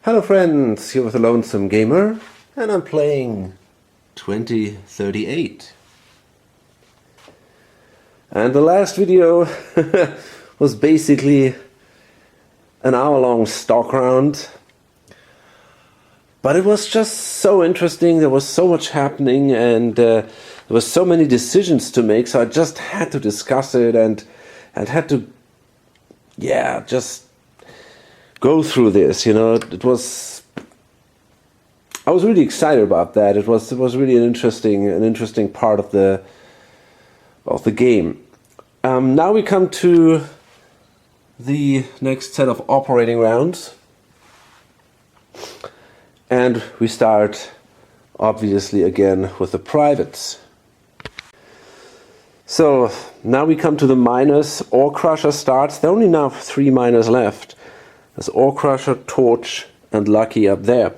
Hello friends, here with the Lonesome Gamer, and I'm playing 2038. And the last video was basically an hour-long stock round, but it was just so interesting. There was so much happening, and there was so many decisions to make, so I just had to discuss it and had to, just go through this. I was really excited about that. It was really an interesting part of the game. Now we come to the next set of operating rounds, and we start obviously again with the privates. So now we come to the miners. Ore Crusher starts. There are only now 3 miners left. There's Ore Crusher, Torch, and Lucky up there.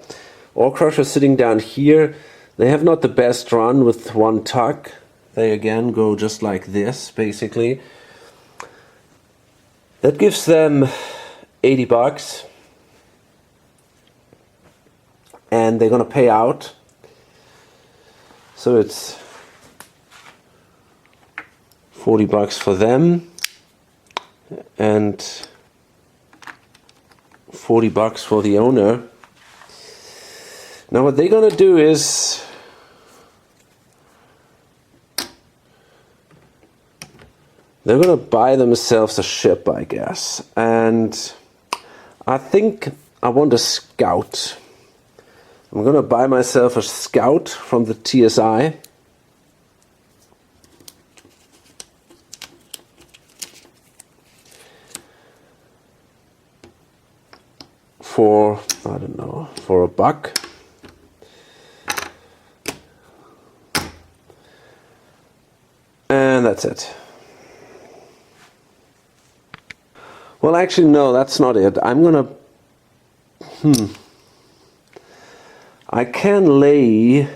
Ore Crusher sitting down here. They have not the best run with one tuck. They again go just like this, basically. That gives them $80. And they're gonna pay out. So it's $40 for them. And $40 for the owner. Now what they're gonna do is they're gonna buy themselves a ship, I guess. And I think I want a scout. I'm gonna buy myself a scout from the TSI. For, I don't know, for $1. And that's it. Well, actually, no, that's not it. I'm gonna... I can lay...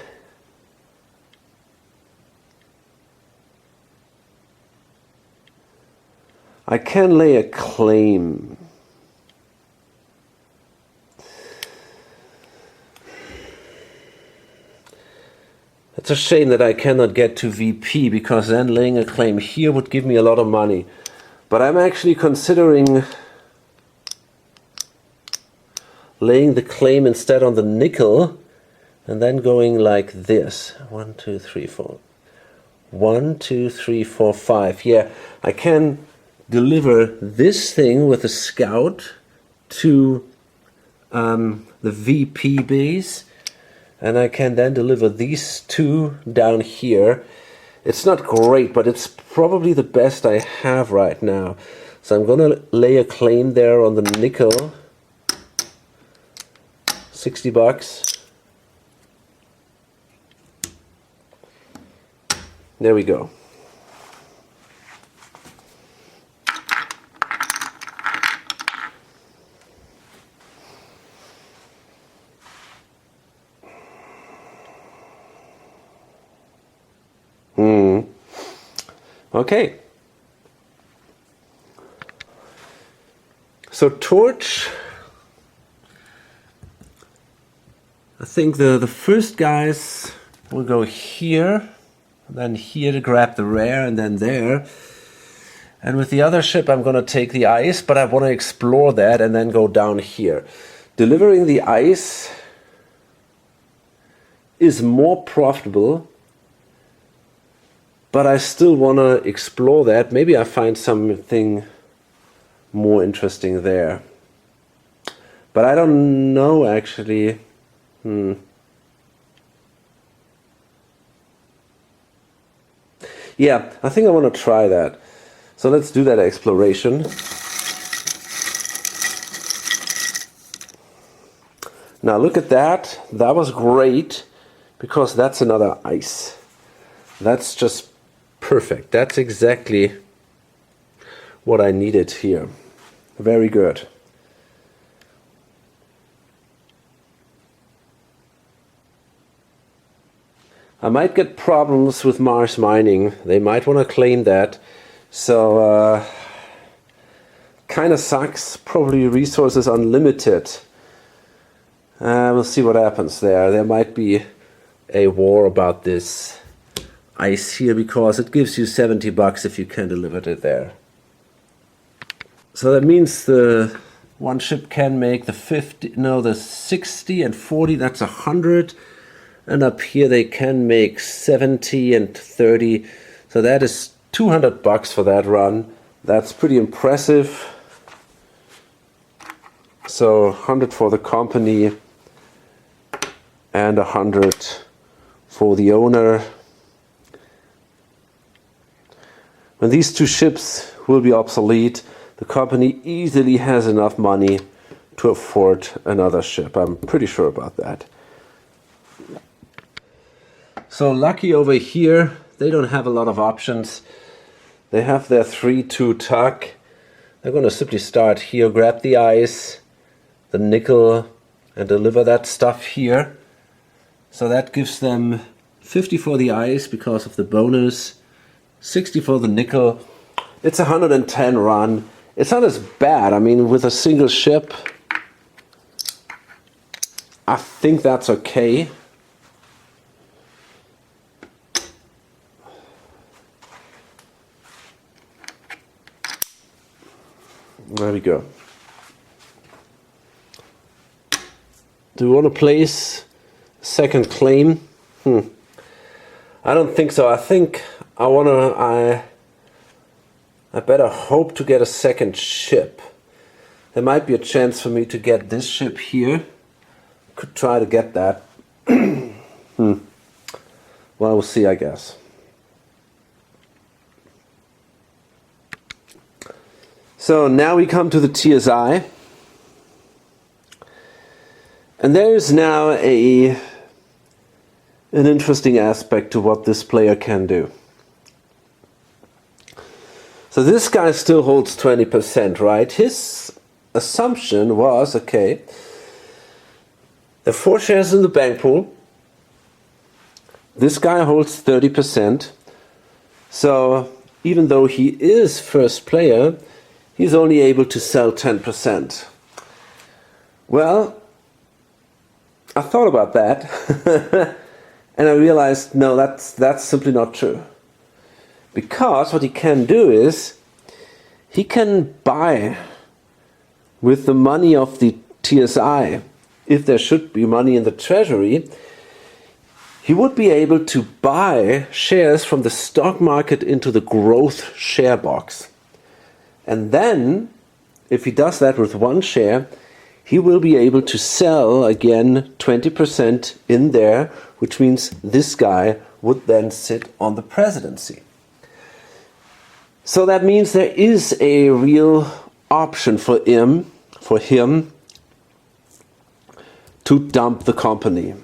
a claim. It's a shame that I cannot get to VP, because then laying a claim here would give me a lot of money. But I'm actually considering laying the claim instead on the nickel and then going like this. 1, 2, 3, 4. 1, 2, 3, 4, 5. Yeah, I can deliver this thing with a scout to the VP base. And I can then deliver these two down here. It's not great, but it's probably the best I have right now. So I'm gonna lay a claim there on the nickel. $60. There we go. Okay. So Torch, I think the first guys will go here, then here to grab the rare, and then there. And with the other ship I'm going to take the ice, but I want to explore that and then go down here. Delivering the ice is more profitable, but I still want to explore that. Maybe I find something more interesting there. But I don't know, actually. Yeah, I think I want to try that. So let's do that exploration. Now look at that. That was great, because that's another ice. That's just perfect. That's exactly what I needed here. Very good. I might get problems with Mars Mining. They might want to claim that. So kind of sucks. Probably resources unlimited. We'll see what happens there. There might be a war about this ice here because it gives you $70 if you can deliver it there. So that means the one ship can make the 60 and 40, that's 100. And up here they can make 70 and 30. So that is $200 for that run. That's pretty impressive. So 100 for the company and 100 for the owner. When these two ships will be obsolete, the company easily has enough money to afford another ship. I'm pretty sure about that. So lucky over here, they don't have a lot of options. They have their 3-2 tug. They're going to simply start here, grab the ice, the nickel, and deliver that stuff here. So that gives them 50 for the ice because of the bonus, 60 for the nickel. It's a 110 run. It's not as bad. I mean, with a single ship, I think that's okay. There we go. Do we want to place a second claim? I don't think so. I think I better hope to get a second ship. There might be a chance for me to get this ship here. Could try to get that. Well, we'll see, I guess. So now we come to the TSI. And there is now an interesting aspect to what this player can do. So this guy still holds 20%, right? His assumption was, okay, there are 4 shares in the bank pool. This guy holds 30%. So even though he is first player, he's only able to sell 10%. Well, I thought about that and I realized, no, that's simply not true. Because what he can do is, he can buy with the money of the TSI, if there should be money in the treasury, he would be able to buy shares from the stock market into the growth share box. And then, if he does that with 1 share, he will be able to sell again 20% in there, which means this guy would then sit on the presidency. So that means there is a real option for him to dump the company.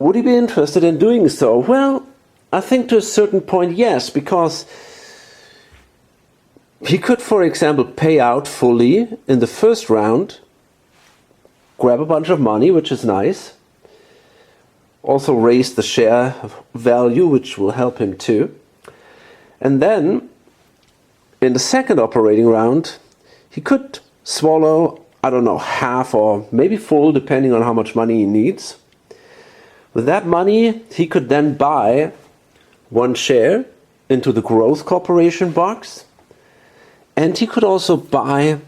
Would he be interested in doing so? Well, I think to a certain point, yes, because he could, for example, pay out fully in the first round, grab a bunch of money, which is nice, also raise the share value, which will help him too. And then, in the second operating round, he could swallow, I don't know, half or maybe full, depending on how much money he needs. With that money, he could then buy 1 share into the Growth Corporation box. And he could also buy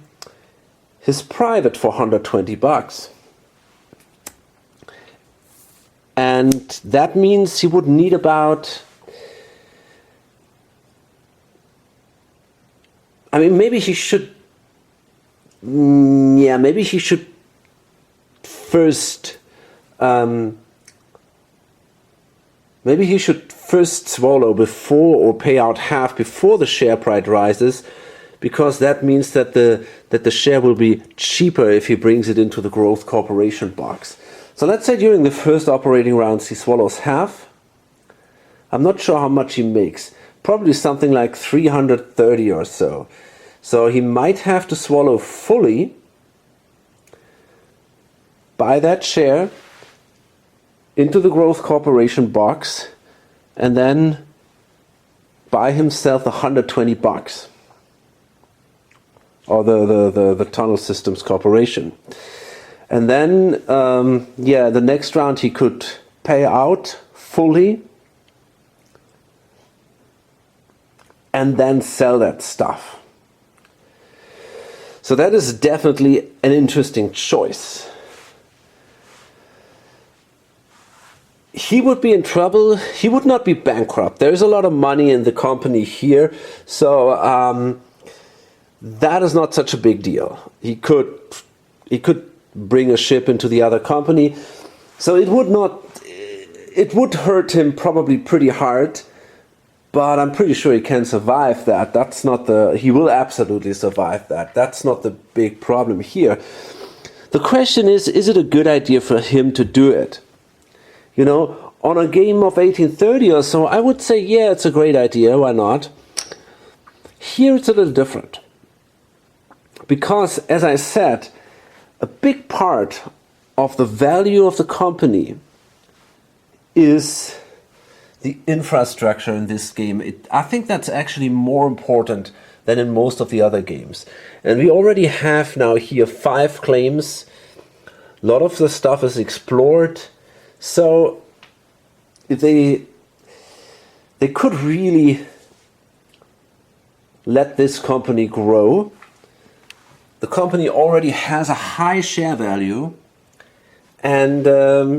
his private for $120. And that means he would need about, I mean, maybe he should first swallow before, or pay out half before the share price rises, because that means that the share will be cheaper if he brings it into the Growth Corporation box. So let's say during the first operating rounds he swallows half. I'm not sure how much he makes. Probably something like 330 or so. So he might have to swallow fully, buy that share into the Growth Corporation box, and then buy himself $120. Or the Tunnel Systems Corporation. And then, yeah, the next round he could pay out fully and then sell that stuff. So that is definitely an interesting choice. He would be in trouble. He would not be bankrupt. There's a lot of money in the company here, so that is not such a big deal. He could bring a ship into the other company, so it would hurt him probably pretty hard, but I'm pretty sure he can survive that. He will absolutely survive that. That's not the big problem here. The question is it a good idea for him to do it? You know, on a game of 1830 or so, I would say, yeah, it's a great idea, why not? Here it's a little different. Because, as I said, a big part of the value of the company is the infrastructure in this game. I think that's actually more important than in most of the other games. And we already have now here 5 claims. A lot of the stuff is explored. So they could really let this company grow. The company already has a high share value. And,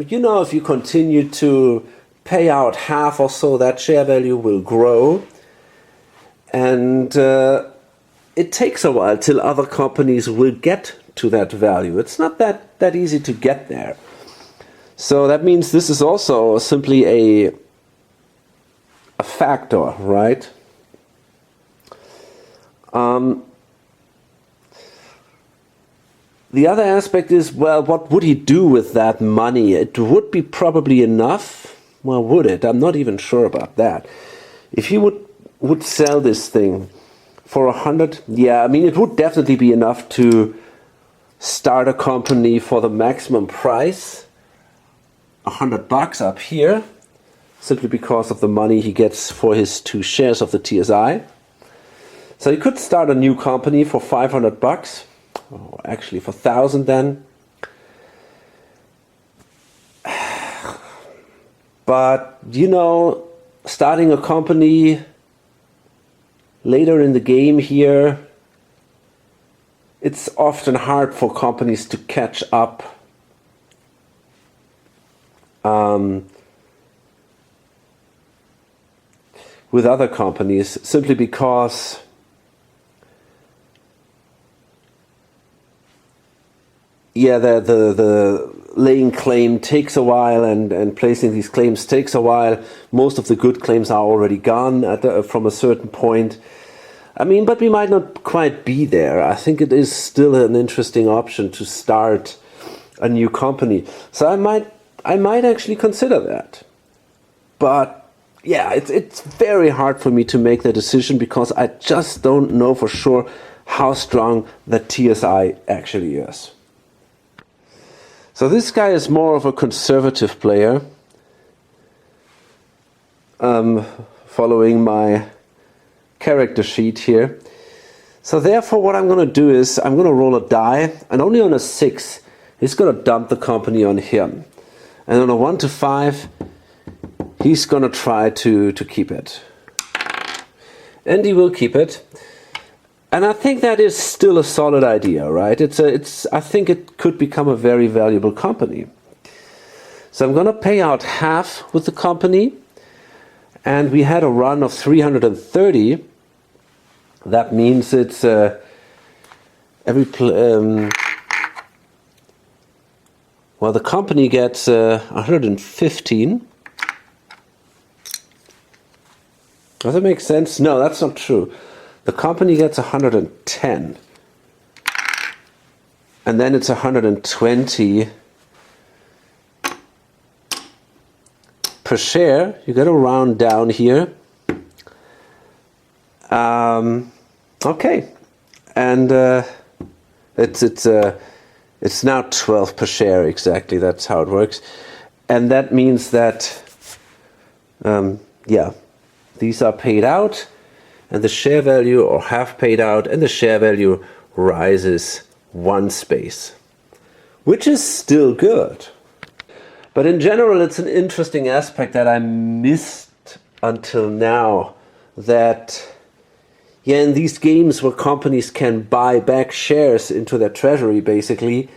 you know, if you continue to pay out half or so, that share value will grow. And it takes a while till other companies will get to that value. It's not that easy to get there. So that means this is also simply a factor, right? The other aspect is, well, what would he do with that money? It would be probably enough. Well, would it? I'm not even sure about that. If he would sell this thing for 100, yeah, I mean, it would definitely be enough to start a company for the maximum price. $100 up here, simply because of the money he gets for his 2 shares of the TSI. So he could start a new company for $500, or actually for 1,000 then. But, you know, starting a company later in the game here, it's often hard for companies to catch up with other companies, simply because yeah, the laying claim takes a while, and placing these claims takes a while. Most of the good claims are already gone from a certain point. I mean, but we might not quite be there. I think it is still an interesting option to start a new company. So I might actually consider that. But yeah, it's very hard for me to make the decision, because I just don't know for sure how strong the TSI actually is. So this guy is more of a conservative player, following my character sheet here. So therefore what I'm going to do is I'm going to roll a die, and only on a 6 he's going to dump the company on him. And on a 1 to 5 he's going to try to keep it. And he will keep it. And I think that is still a solid idea, right? I think it could become a very valuable company. So I'm going to pay out half with the company. And we had a run of 330. That means it's well, the company gets 115. Does that make sense? No, that's not true. The company gets 110. And then it's 120 per share. You got to round down here. Okay. And it's now 12 per share, exactly. That's how it works. And that means that, yeah, these are paid out, and the share value, or half paid out, and the share value rises 1 space, which is still good. But in general, it's an interesting aspect that I missed until now, that yeah, in these games where companies can buy back shares into their treasury, basically,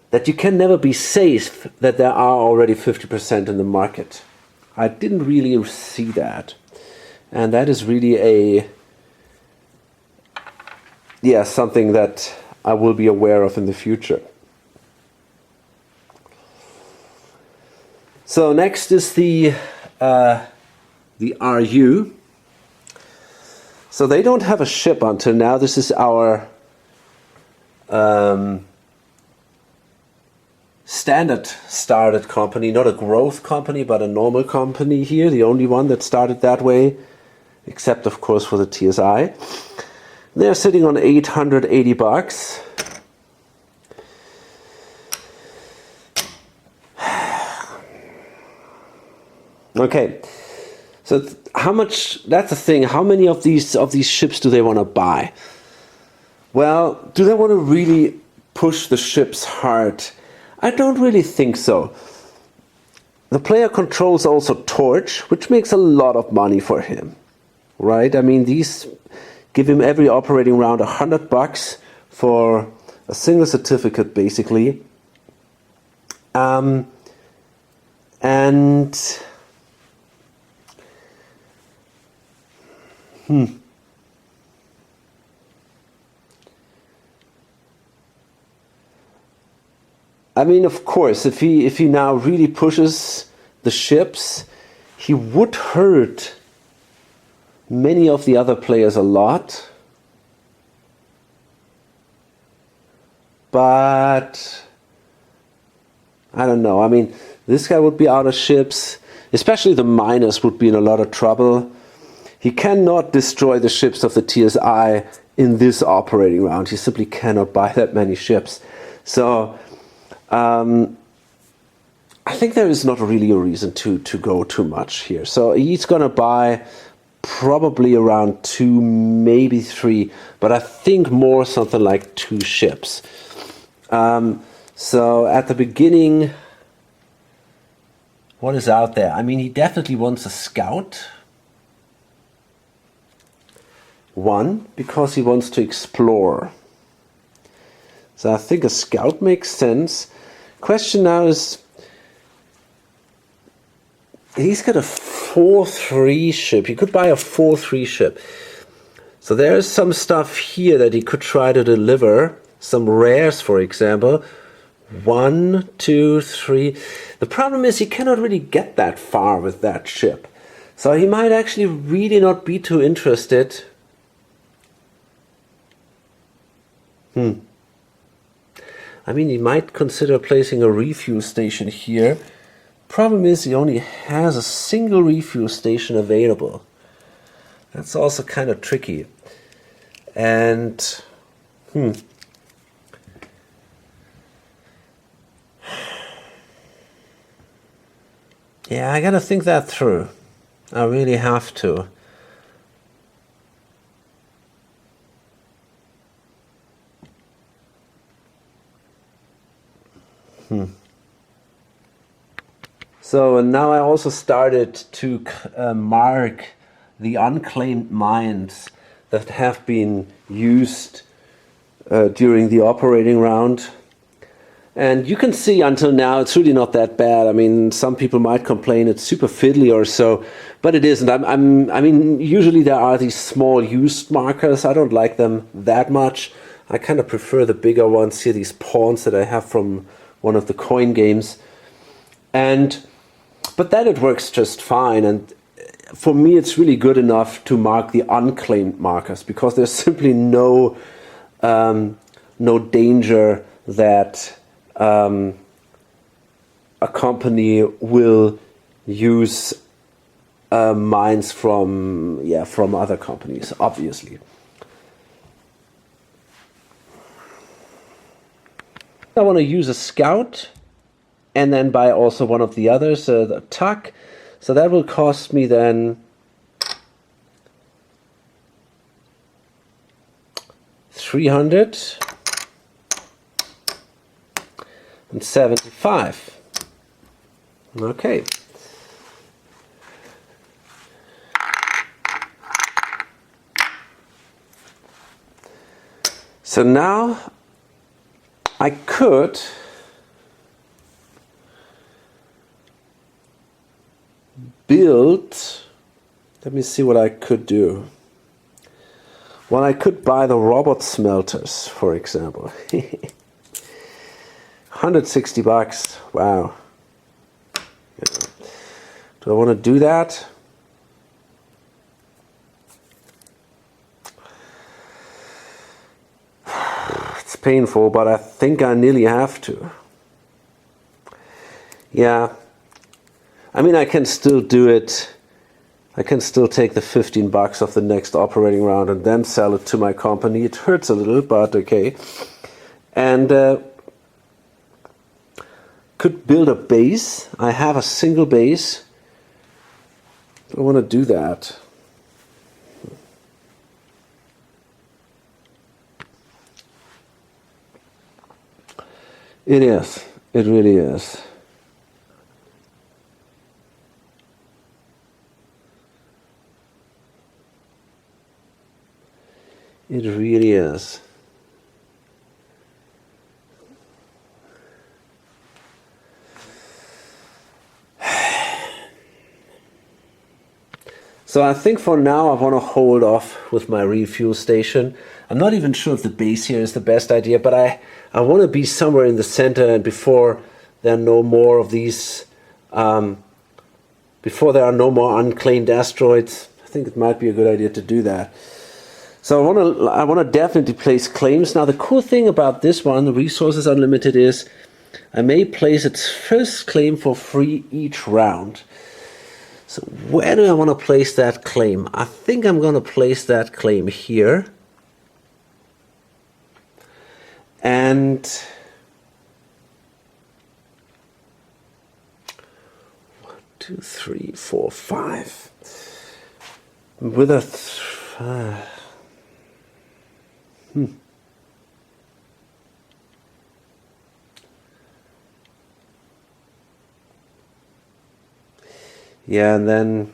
that you can never be safe that there are already 50% in the market. I didn't really see that. And that is really something that I will be aware of in the future. So next is the RU. So they don't have a ship until now. This is our standard started company, not a growth company, but a normal company here. The only one that started that way, except of course for the TSI. They're sitting on $880. Okay, so how much? That's the thing. How many of these ships do they want to buy? Well, do they want to really push the ships hard? I don't really think so. The player controls also Torch, which makes a lot of money for him, right? I mean, these give him every operating round $100 for a single certificate, basically. I mean, of course, if he now really pushes the ships, he would hurt many of the other players a lot. But I don't know. I mean, this guy would be out of ships. Especially the miners would be in a lot of trouble. He cannot destroy the ships of the TSI in this operating round. He simply cannot buy that many ships. So I think there is not really a reason to go too much here. So he's going to buy probably around 2, maybe 3, but I think more something like 2 ships. So at the beginning, what is out there? I mean, he definitely wants a scout. 1, because he wants to explore. So I think a scout makes sense. Question now is, he's got a 4-3 ship. He could buy a 4-3 ship. So there's some stuff here that he could try to deliver. Some rares, for example. 1, 2, 3. The problem is he cannot really get that far with that ship. So he might actually really not be too interested. I mean, he might consider placing a refuel station here. Problem is he only has a single refuel station available. That's also kind of tricky. And yeah, I gotta think that through. I really have to. So now I also started to mark the unclaimed mines that have been used during the operating round. And you can see until now it's really not that bad. I mean, some people might complain it's super fiddly or so, but it isn't. I mean, usually there are these small used markers. I don't like them that much. I kind of prefer the bigger ones here, these pawns that I have from one of the coin games. But then it works just fine. And for me, it's really good enough to mark the unclaimed markers, because there's simply no danger that a company will use mines from other companies, obviously. I want to use a scout and then buy also one of the others, the tuck. So that will cost me then $300. and 75. Okay. So now I could build, let me see what I could do. Well, I could buy the robot smelters, for example. 160 bucks. Wow. Do I want to do that? It's painful, but I think I nearly have to. Yeah. I mean, I can still do it. I can still take the 15 bucks of the next operating round and then sell it to my company. It hurts a little, but okay. And could build a base. I have a single base. I want to do that. It is. It really is. It really is. So I think for now I want to hold off with my refuel station. I'm not even sure if the base here is the best idea, but I want to be somewhere in the center, and before there are no more of these, before there are no more unclaimed asteroids, I think it might be a good idea to do that. So I want to definitely place claims. Now the cool thing about this one, the Resources Unlimited, is I may place its first claim for free each round. So where do I want to place that claim? I think I'm going to place that claim here. And 1, 2, 3, 4, 5. With a yeah, and then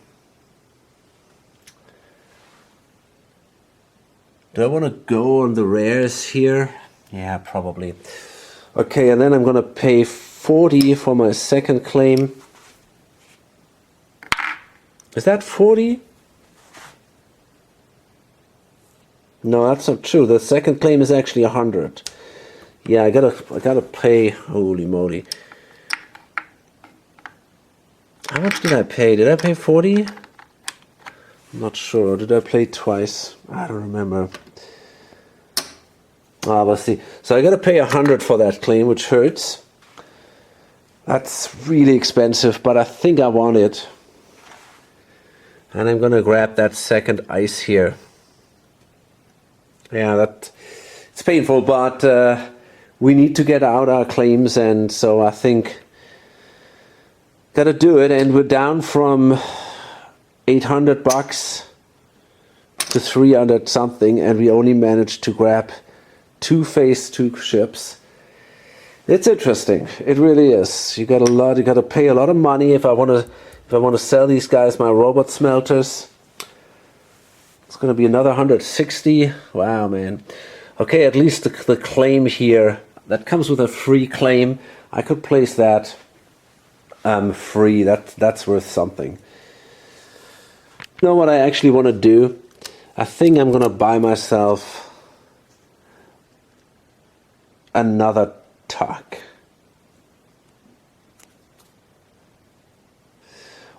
do I want to go on the rares here? Yeah, probably. Okay, and then I'm going to pay 40 for my second claim. Is that 40? No, that's not true. The second claim is actually 100. Yeah, I gotta pay. Holy moly! How much did I pay? Did I pay 40? I'm not sure. Did I pay twice? I don't remember. Ah, let's see. So I gotta pay 100 for that claim, which hurts. That's really expensive, but I think I want it. And I'm gonna grab that second ice here. Yeah, it's painful, but we need to get out our claims, and so I think gotta do it. And we're down from 800 bucks to 300 something, and we only managed to grab 2 phase 2 ships. It's interesting. It really is. You gotta pay a lot of money if I wanna sell these guys my robot smelters. It's going to be another 160. Wow, man. Okay, at least the claim here, that comes with a free claim. I could place that free. That's worth something. You know what I actually want to do? I think I'm going to buy myself another tuck.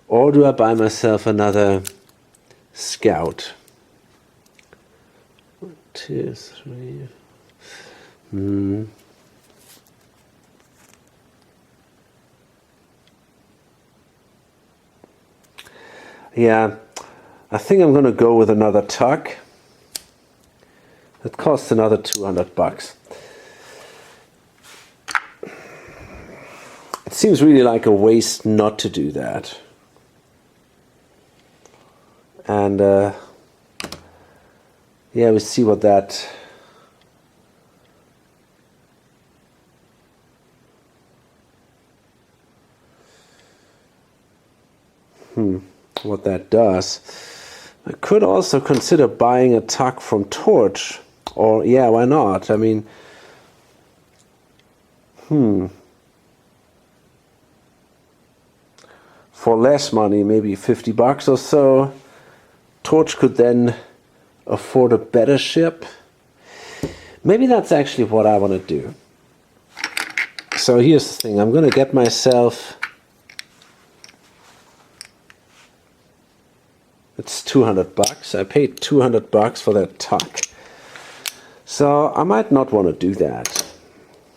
Or do I buy myself another scout? 1, 2, 3. Yeah, I think I'm going to go with another tuck. It costs another 200 bucks. It seems really like a waste not to do that. And yeah, we see what that what that does. I could also consider buying a tuck from Torch. Or, yeah, why not? I mean, for less money, maybe $50 or so, Torch could then afford a better ship. Maybe that's actually what I want to do. So here's the thing. I'm going to get myself... It's $200. I paid $200 for that tuck. So I might not want to do that.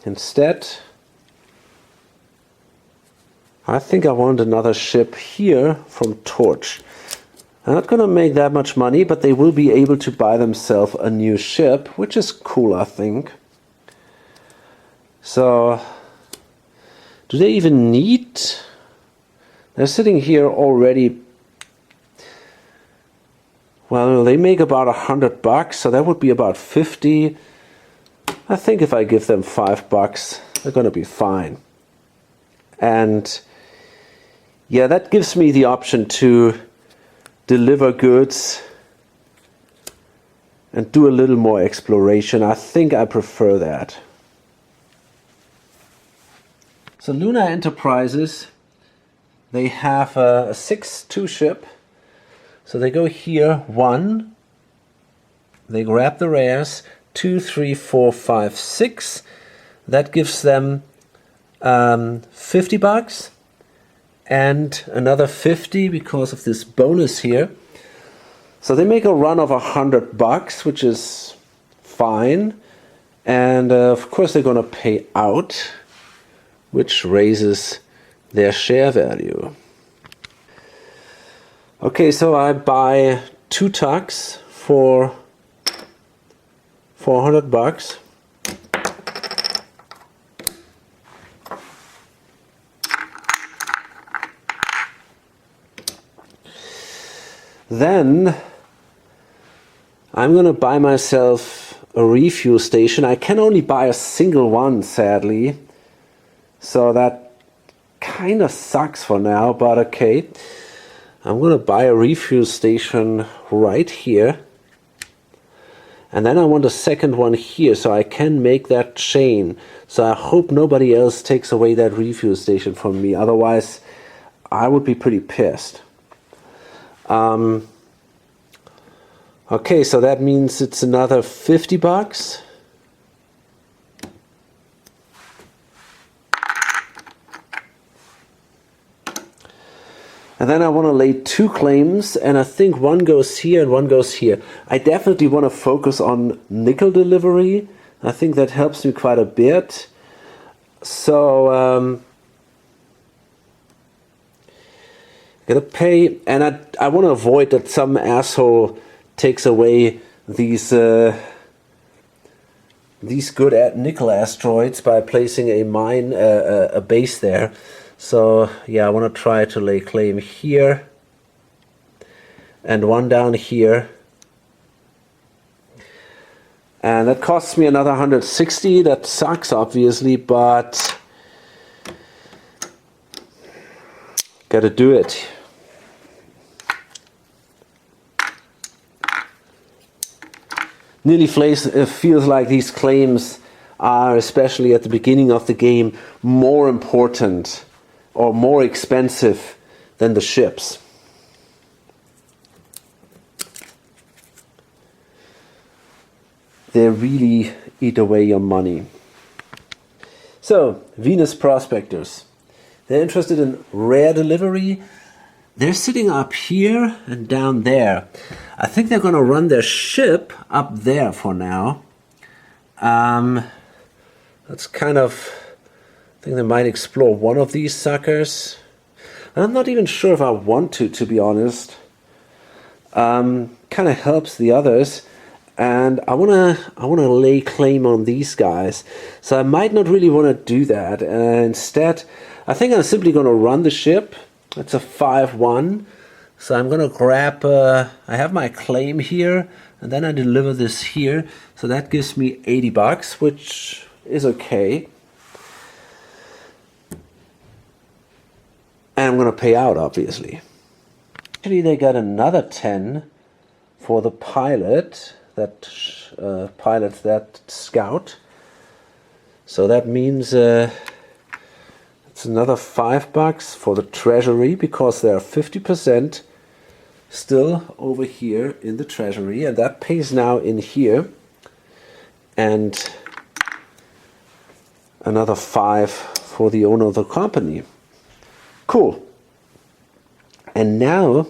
Instead, I think I want another ship here from Torch. I'm not going to make that much money, but they will be able to buy themselves a new ship, which is cool, I think. So, do they even need... They're sitting here already... Well, they make about $100, so that would be about 50. I think if I give them $5, they're going to be fine. And yeah, that gives me the option to deliver goods and do a little more exploration. I think I prefer that. So Lunar Enterprises, they have a 6-2 ship. So they go here, 1, they grab the rares, 2, 3, 4, 5, 6. That gives them $50 and another 50 because of this bonus here. So they make a run of $100, which is fine. And of course they're going to pay out, which raises their share value. Okay, so I buy 2 tucks for $400. Then I'm going to buy myself a refuel station. I can only buy a single one, sadly. So that kind of sucks for now, but okay. I'm going to buy a refuel station right here. And then I want a second one here so I can make that chain. So I hope nobody else takes away that refuel station from me. Otherwise, I would be pretty pissed. Okay, so that means it's another $50. And then I want to lay 2 claims, and I think one goes here and one goes here. I definitely want to focus on nickel delivery. I think that helps me quite a bit. So, gonna pay, and I want to avoid that some asshole takes away these good nickel asteroids by placing a mine, a base there. So yeah, I want to try to lay claim here and one down here, and that costs me another 160. That sucks, obviously, but gotta do it. Nearly feels like these claims are, especially at the beginning of the game, more important or more expensive than the ships. They really eat away your money. So, Venus Prospectors. They're interested in rare delivery. They're sitting up here and down there. I think they're going to run their ship up there for now. That's kind of... I think they might explore one of these suckers. I'm not even sure if I want to be honest. Kind of helps the others, and I wanna lay claim on these guys. So I might not really want to do that. Instead, I think I'm simply going to run the ship. It's a 5-1. So I'm going to grab. I have my claim here, and then I deliver this here. So that gives me $80, which is okay. And I'm going to pay out, obviously. Actually, they got another 10 for the pilot that pilots that scout. So that means it's another $5 for the treasury, because they are 50% still over here in the treasury, and that pays now in here, and another 5 for the owner of the company. Cool. And now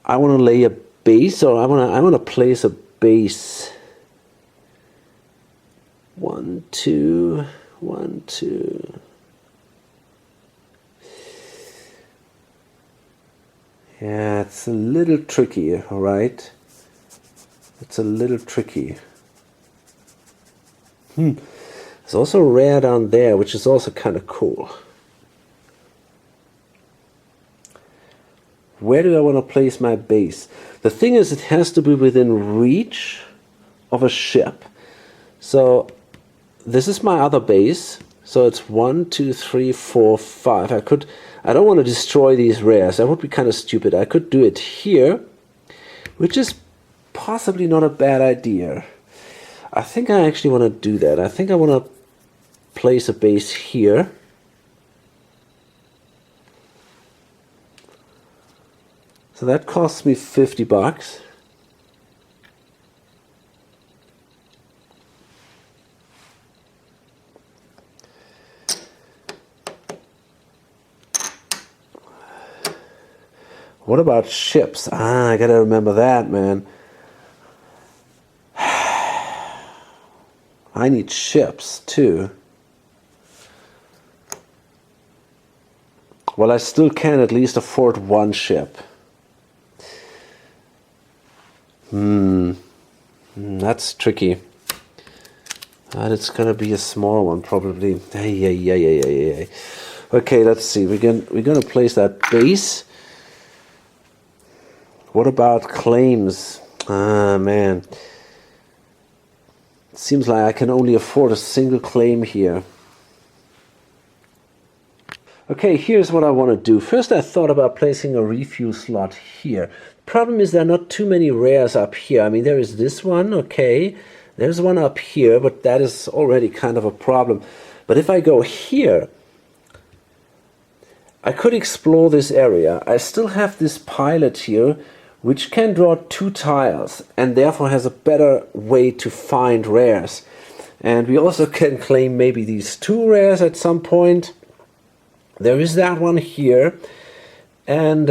I want to lay a base, or I want to place a base. 1, 2, 1, 2. Yeah, it's a little tricky, right? It's a little tricky. It's also rare down there, which is also kind of cool. Where do I want to place my base? The thing is, it has to be within reach of a ship. So this is my other base. So it's 1, 2, 3, 4, 5. I don't want to destroy these rares. That would be kind of stupid. I could do it here, which is possibly not a bad idea. I think I actually want to do that. I think I want to place a base here. So that costs me $50. What about ships? I gotta remember that, man. I need ships too. Well, I still can at least afford one ship. That's tricky. And it's gonna be a small one probably. Hey. Okay, let's see. We're gonna place that base. What about claims? Man. It seems like I can only afford a single claim here. Okay, here's what I want to do. First, I thought about placing a refuel slot here. Problem is, there are not too many rares up here. I mean, there is this one, okay. There's one up here, but that is already kind of a problem. But if I go here, I could explore this area. I still have this pilot here, which can draw 2 tiles and therefore has a better way to find rares. And we also can claim maybe these 2 rares at some point. There is that one here. And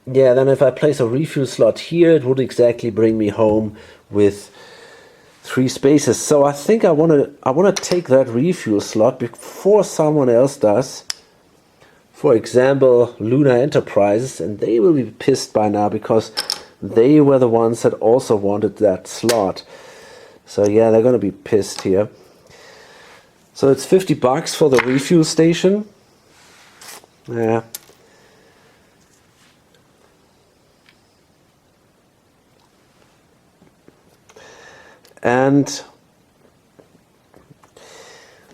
yeah, then if I place a refuel slot here, it would exactly bring me home with 3 spaces. So I think I want to take that refuel slot before someone else does. For example, Lunar Enterprises, and they will be pissed by now because they were the ones that also wanted that slot. So yeah, they're going to be pissed here. So it's $50 for the refuel station. Yeah. And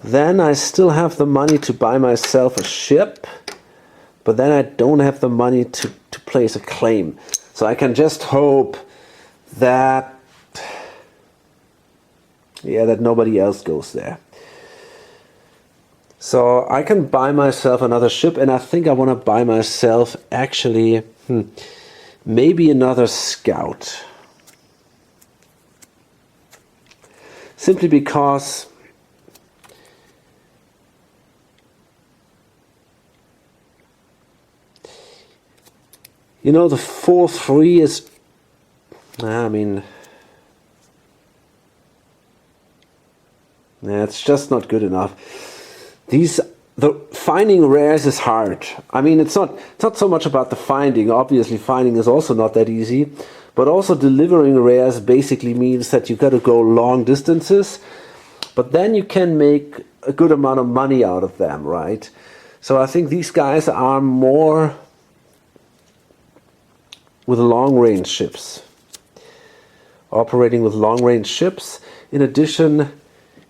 then I still have the money to buy myself a ship. But then I don't have the money to place a claim. So I can just hope that, yeah, that nobody else goes there. So I can buy myself another ship, and I think I want to buy myself actually maybe another scout. Simply because you know, the 4-3 is, I mean, yeah, it's just not good enough. The finding rares is hard. I mean, it's not so much about the finding. Obviously, finding is also not that easy. But also delivering rares basically means that you got to go long distances. But then you can make a good amount of money out of them, right? So I think these guys are more with long-range ships. Operating with long-range ships. In addition,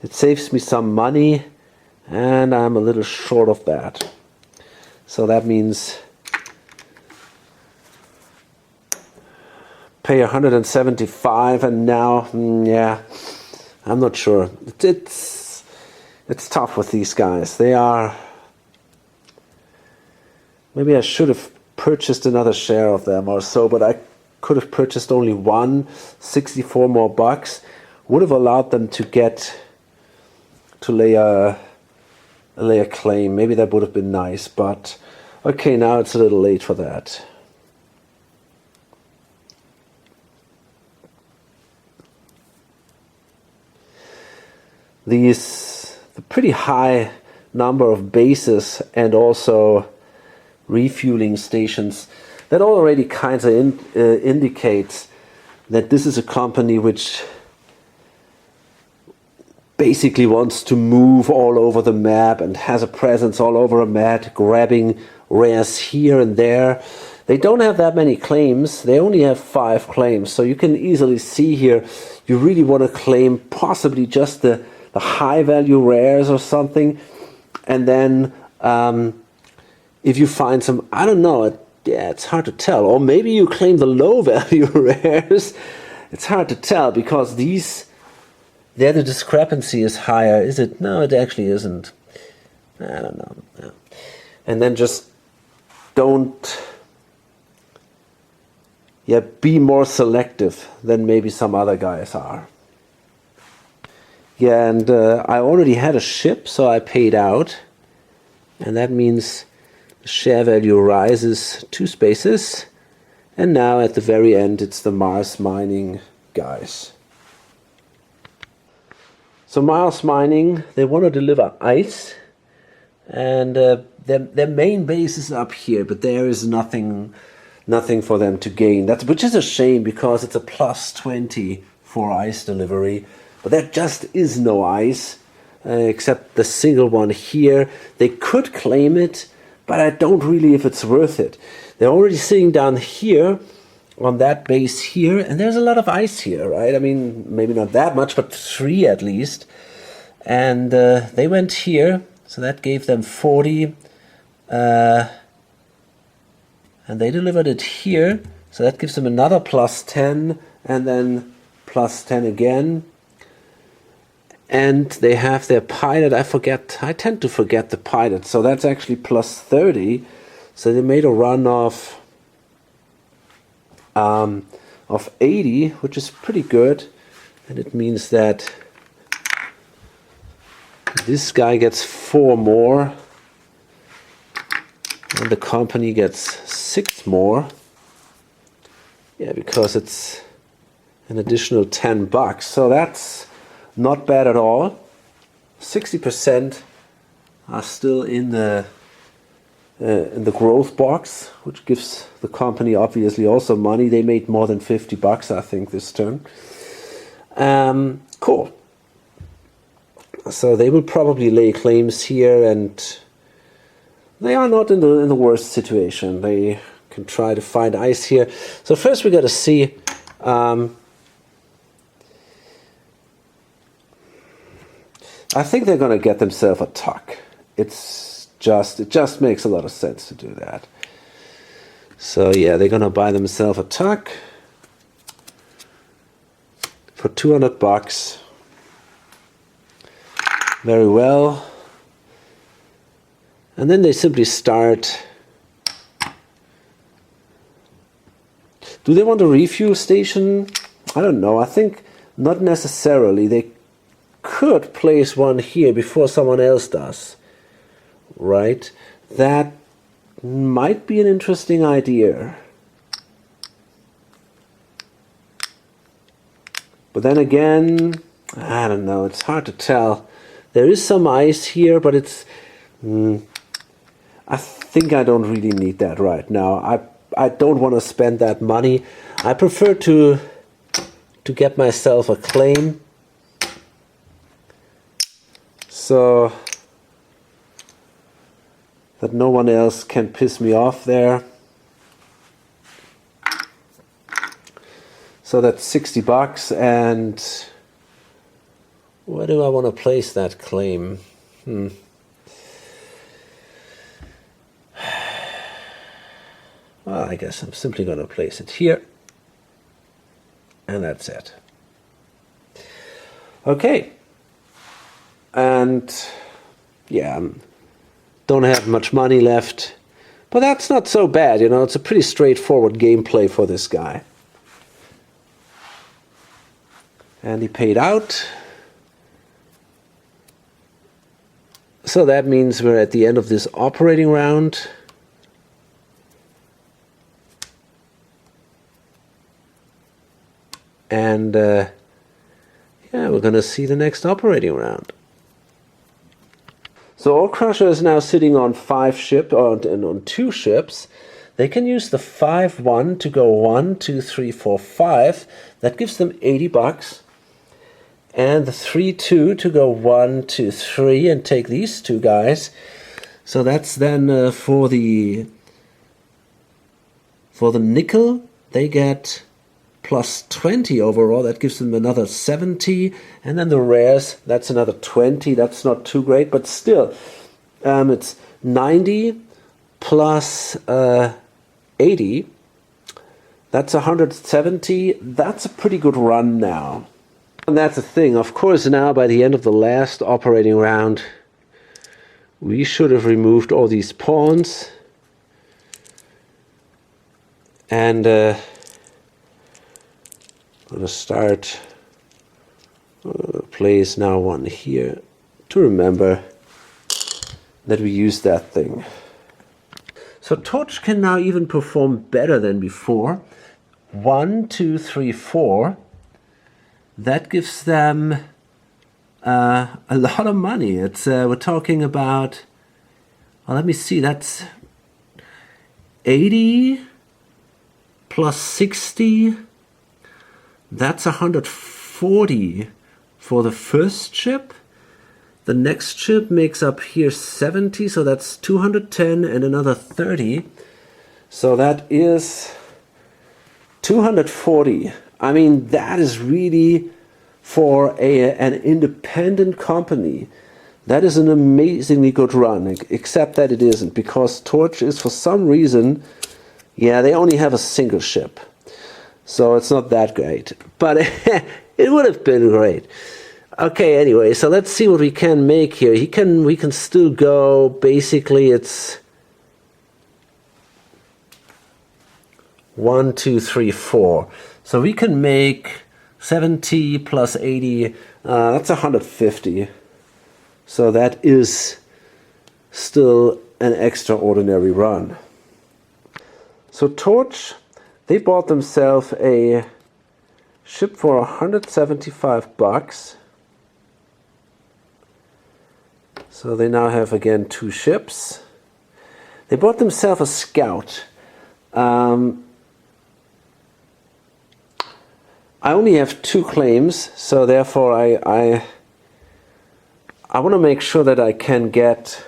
it saves me some money, and I'm a little short of that. So that means pay 175, and now, yeah, I'm not sure. It's tough with these guys. They are. Maybe I should have purchased another share of them or so, but I could have purchased only one. 64 more bucks would have allowed them to lay a claim. Maybe that would have been nice, but okay, now it's a little late for that. The pretty high number of bases and also refueling stations, that already kind of indicates that this is a company which basically wants to move all over the map and has a presence all over a map, grabbing rares here and there. They don't have that many claims. They only have 5 claims. So you can easily see here, you really want to claim possibly just the high value rares or something. And then if you find some, I don't know, it's hard to tell. Or maybe you claim the low value rares. It's hard to tell because there the discrepancy is higher. Is it? No, it actually isn't. I don't know. Yeah. And then just don't, be more selective than maybe some other guys are. Yeah, and I already had a ship, so I paid out. And that means the share value rises 2 spaces. And now at the very end, it's the Mars Mining guys. So Mars Mining, they want to deliver ice. And their main base is up here, but there is nothing for them to gain. Which is a shame because it's a plus 20 for ice delivery. But there just is no ice, except the single one here. They could claim it, but I don't really if it's worth it. They're already sitting down here on that base here, and there's a lot of ice here, right? I mean, maybe not that much, but 3 at least. And they went here, so that gave them 40. And they delivered it here, so that gives them another plus 10, and then plus 10 again. And they have their pilot, I tend to forget the pilot, so that's actually plus 30. So they made a run of 80, which is pretty good. And it means that this guy gets 4 more. And the company gets 6 more. Yeah, because it's an additional 10 bucks. So that's not bad at all. 60% are still in the growth box, which gives the company obviously also money. They made more than 50 bucks, I think, this turn. Cool. So they will probably lay claims here, and they are not in the worst situation. They can try to find ice here. So first we got to see. I think they're going to get themselves a tuck. It just makes a lot of sense to do that. So yeah, they're going to buy themselves a tuck for 200 bucks. Very well. And then they simply start. Do they want a refuel station? I don't know. I think not necessarily. They could place one here before someone else does, right? That might be an interesting idea. But then again, I don't know, it's hard to tell. There is some ice here, but it's I think I don't really need that right now. I don't want to spend that money. I prefer to get myself a claim. So that no one else can piss me off there. So that's 60 bucks, and where do I want to place that claim? Well, I guess I'm simply going to place it here. And that's it. Okay. And yeah, don't have much money left. But that's not so bad, you know. It's a pretty straightforward gameplay for this guy. And he paid out. So that means we're at the end of this operating round. And yeah, we're going to see the next operating round. So Ore Crusher is now sitting on 5 ships, and on 2 ships. They can use the 5-1 to go 1, 2, 3, 4, 5. That gives them $80. And the 3-2 to go 1, 2, 3 and take these 2 guys. So that's then for the nickel, they get plus 20 overall. That gives them another 70. And then the rares, that's another 20. That's not too great, but still, it's 90 plus 80. That's 170. That's a pretty good run now. And that's the thing. Of course, now by the end of the last operating round, we should have removed all these pawns. And I'm going to start place now one here to remember that we used that thing. So Torch can now even perform better than before. 1, 2, 3, 4. That gives them a lot of money. It's we're talking about, well, let me see, that's 80 plus 60. That's 140 for the first chip. The next chip makes up here 70, so that's 210 and another 30. So that is 240. I mean, that is really, for an independent company, that is an amazingly good run, except that it isn't, because Torch is, for some reason, yeah, they only have a single ship. So it's not that great, but it would have been great. Okay, anyway, so let's see what we can make here. We can still go, basically it's 1, 2, 3, 4. So we can make 70 plus 80, that's 150. So that is still an extraordinary run. So Torch, they bought themselves a ship for $175. So they now have again 2 ships. They bought themselves a scout. I only have 2 claims, so therefore I want to make sure that I can get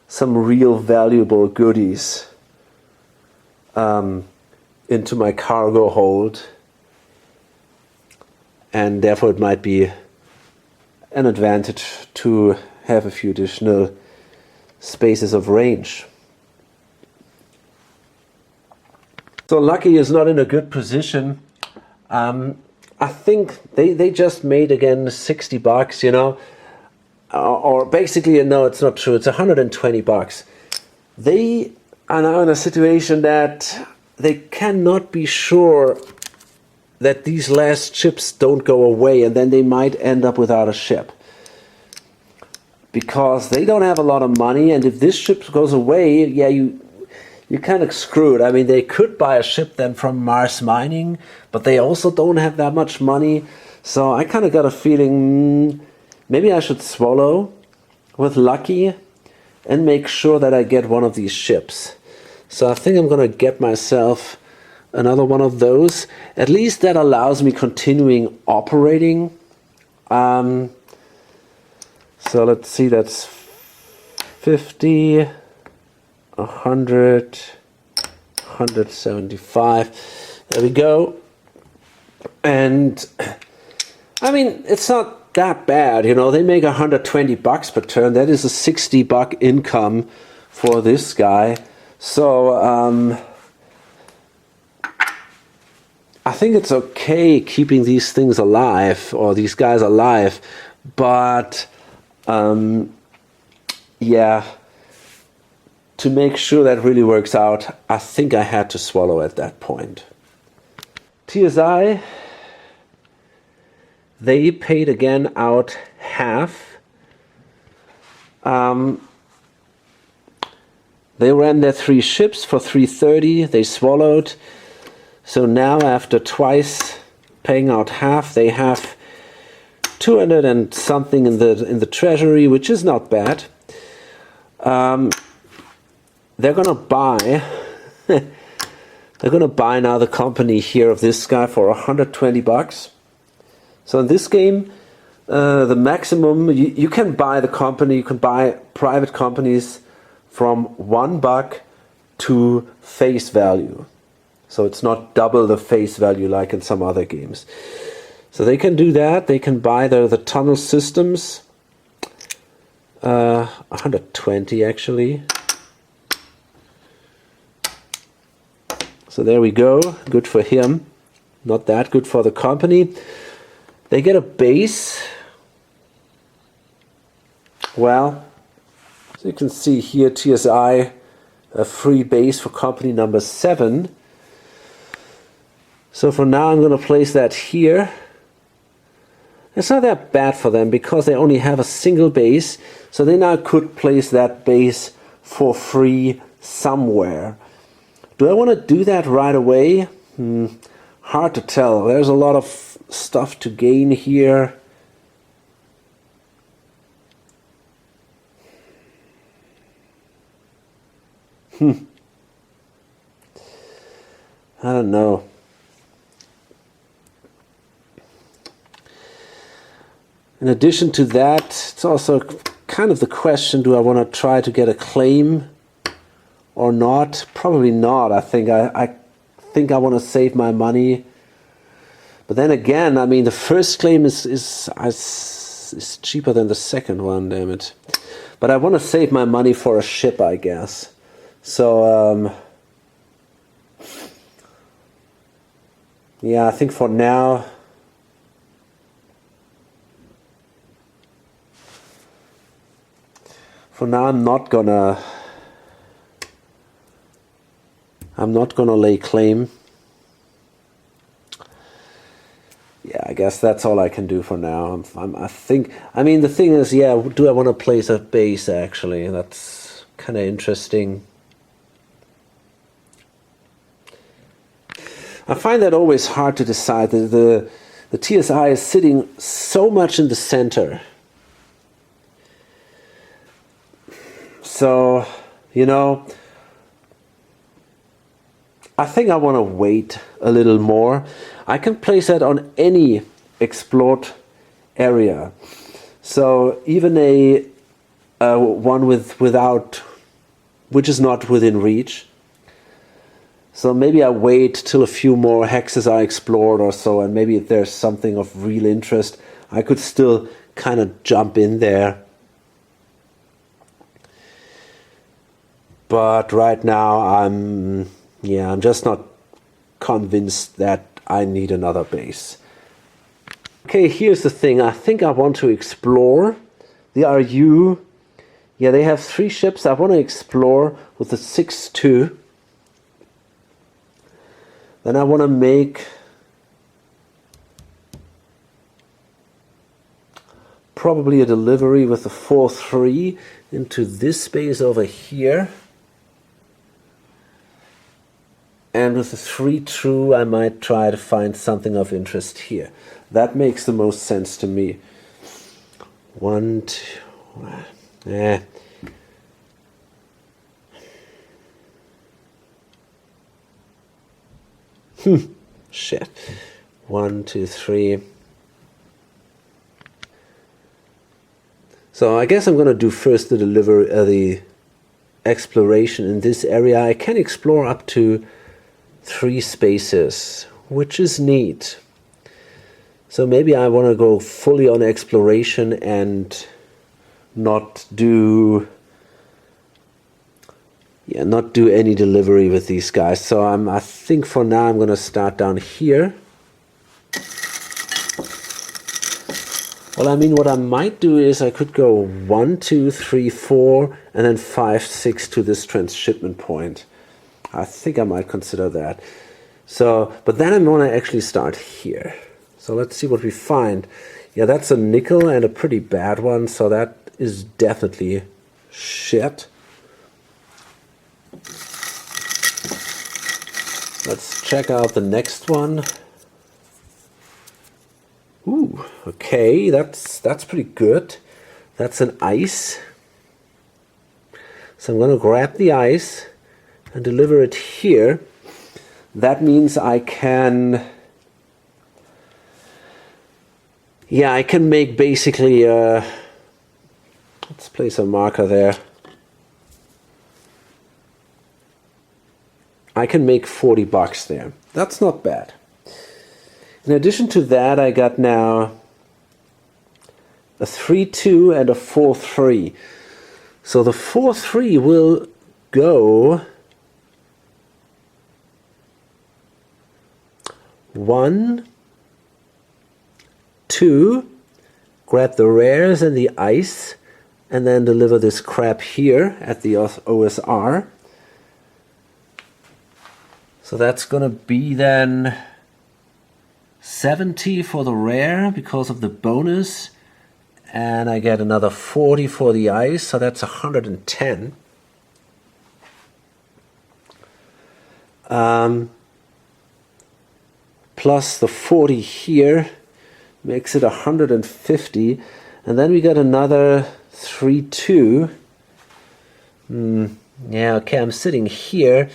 some real valuable goodies into my cargo hold, and therefore it might be an advantage to have a few additional spaces of range. So Lucky is not in a good position. I think they just made again $60, you know, or basically, no, it's not true. It's $120. They are now in a situation that they cannot be sure that these last ships don't go away, and then they might end up without a ship, because they don't have a lot of money, and if this ship goes away, yeah, you're kind of screwed. I mean, they could buy a ship then from Mars Mining, but they also don't have that much money. So I kind of got a feeling maybe I should swallow with Lucky and make sure that I get one of these ships. So I think I'm going to get myself another one of those. At least that allows me continuing operating. So let's see, that's 50... 100, 175. There we go. And I mean, it's not that bad, you know. They make $120 per turn. That is a $60 income for this guy. So I think it's okay keeping these things alive, or these guys alive, but yeah, to make sure that really works out, I think I had to swallow at that point. TSI, they paid again out half. They ran their 3 ships for 330, they swallowed. So now after twice paying out half, they have 200 and something in the treasury, which is not bad. They're gonna buy they're gonna buy now the company here of this guy for 120 bucks. So in this game, the maximum you can buy the company, you can buy private companies from $1 to face value. So it's not double the face value like in some other games. So they can do that. They can buy the tunnel systems. 120 actually. So there we go. Good for him. Not that good for the company. They get a base. Well, so you can see here TSI, a free base for company number 7. So for now I'm going to place that here. It's not that bad for them because they only have a single base. So they now could place that base for free somewhere. Do I want to do that right away? Hard to tell. There's a lot of stuff to gain here. I don't know. In addition to that, it's also kind of the question, do I want to try to get a claim or not? Probably not. I think I want to save my money. But then again, I mean, the first claim is cheaper than the second one, damn it. But I want to save my money for a ship, I guess. So, yeah, I think for now, I'm not gonna lay claim. Yeah, I guess that's all I can do for now. I think, I mean, the thing is, yeah, do I want to place a base actually? That's kind of interesting. I find that always hard to decide. The TSI is sitting so much in the center. So, you know, I think I want to wait a little more. I can place that on any explored area. So even a one which is not within reach. So maybe I wait till a few more hexes are explored or so, and maybe if there's something of real interest, I could still kind of jump in there. But right now I'm just not convinced that I need another base. Okay, here's the thing. I think I want to explore the RU. Yeah, they have 3 ships. I want to explore with the 6-2. Then I want to make probably a delivery with the 4-3 into this space over here. And with the 3-2, I might try to find something of interest here. That makes the most sense to me. 1, 2, shit. 1, 2, 3. So I guess I'm gonna do first the exploration in this area. I can explore up to 3 spaces, which is neat. So maybe I want to go fully on exploration and not do yeah, not do any delivery with these guys. So I think for now I'm going to start down here. Well, I mean, what I might do is I could go 1, 2, 3, 4, and then 5, 6 to this transshipment point. I think I might consider that. So, but then I'm going to actually start here. So let's see what we find. Yeah, that's a nickel and a pretty bad one, so that is definitely shit. Let's check out the next one. Ooh, okay, that's pretty good. That's an ice. So I'm going to grab the ice and deliver it here. That means I can, yeah, I can make basically, let's place a marker there. I can make $40 there. That's not bad. In addition to that, I got now a 3-2 and a 4-3. So the 4-3 will go 1, 2, grab the rares and the ice, and then deliver this crap here at the OSR. So that's going to be then 70 for the rare because of the bonus, and I get another 40 for the ice, so that's 110. Plus the 40 here makes it 150, and then we got another 3-2. Yeah, okay, I'm sitting here.